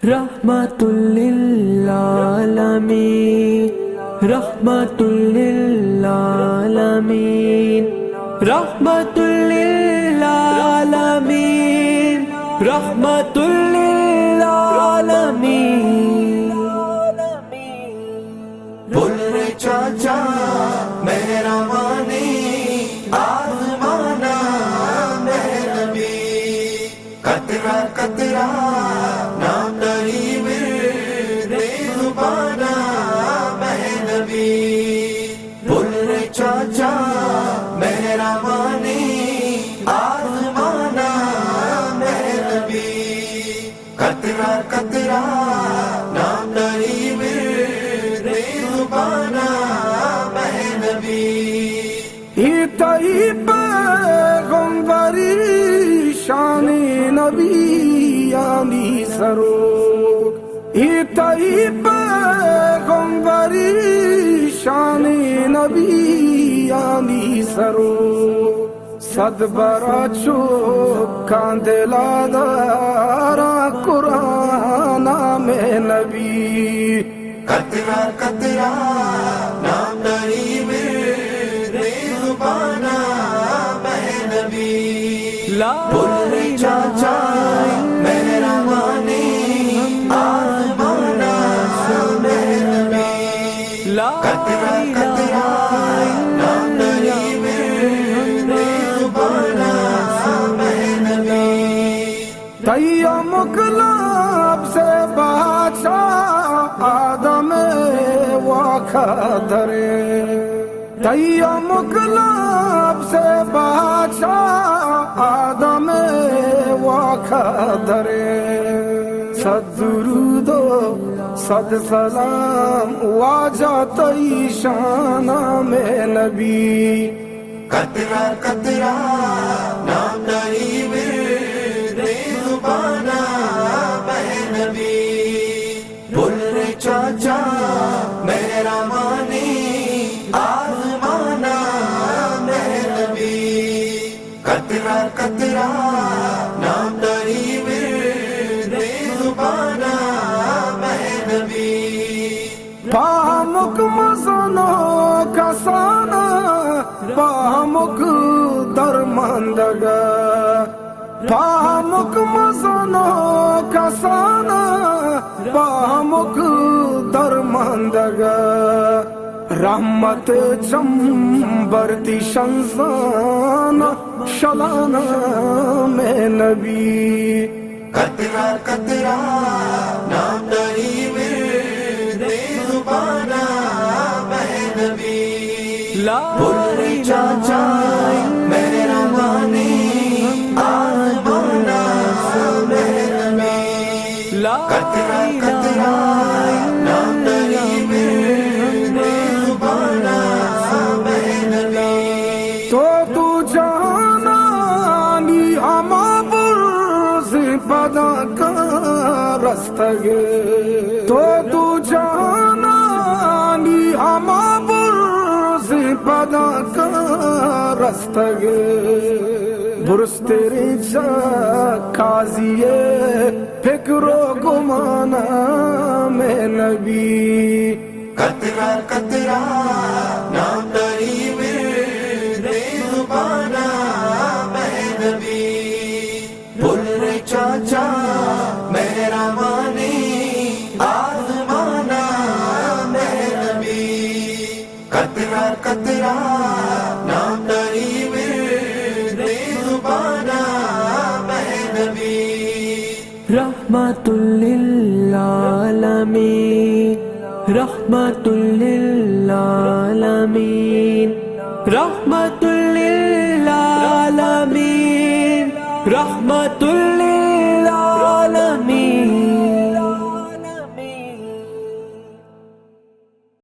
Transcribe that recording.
رحمة للعالمين رحمة للعالمين رحمة للعالمين رحمة للعالمين بول رے چاچا مہربانی آزمانا میں نبی قطرہ قطرہ نام تری میرے زبانہ میں نبی بول رے چاچا مہربانی آزمانا میں نبی قطرہ قطرہ نام تری میرے زبانہ میں نبی اتئی پیغمبری شان نبی یعنی سرود اتئی پیغمبری شان نبی یعنی سرود صد برا چوکاں دلا دارا قرآن میں نبی قطرہ قطرہ نام تری میرے زبانہ میں نبی بول رے چاچا مہربانی آزمانا میں نبی قطرہ قطرہ نام تری میرے زبانہ میں نبی تیہ مقلب سے بادشاہ آدم واقع درے تیہ مقلب سے بادشاہ آدم واقع درے صد درود و صد سلام واجہ تی شان میں نبی قطرہ قطرہ نام تری میرے زبانہ میں نبی بول رے چاچا مہربانی آزمانا میں نبی قطرہ قطرہ نام تری میرے زبانہ میں نبی پامک مزنو کسانا پامک درماندگا پامک مزنو کسانا پامک درماندگا رحمت جمبرتی شنزانا شلانا میں نبی قطرہ قطرہ نام تری میرے زبانہ میں نبی بول رے چاچا مہربانی آزمانا میں نبی قطرہ قطرہ نام تری میرے زبانہ میں نبی تو جانانی ہما برز پدا کا رستگے تو جانانی ہما برز پدا کا رستگے برس تیری جا قاضیے فکر و گمانا میں نبی قطرہ قطرہ نام تری میرے زبانہ میں نبی بول رے چاچا مہربانی آزمانا میں نبی قطرہ قطرہ نام تری میرے زبانہ میں نبی رحمة للعالمين رحمة للعالمين رحمة للعالمين رحمة للعالمين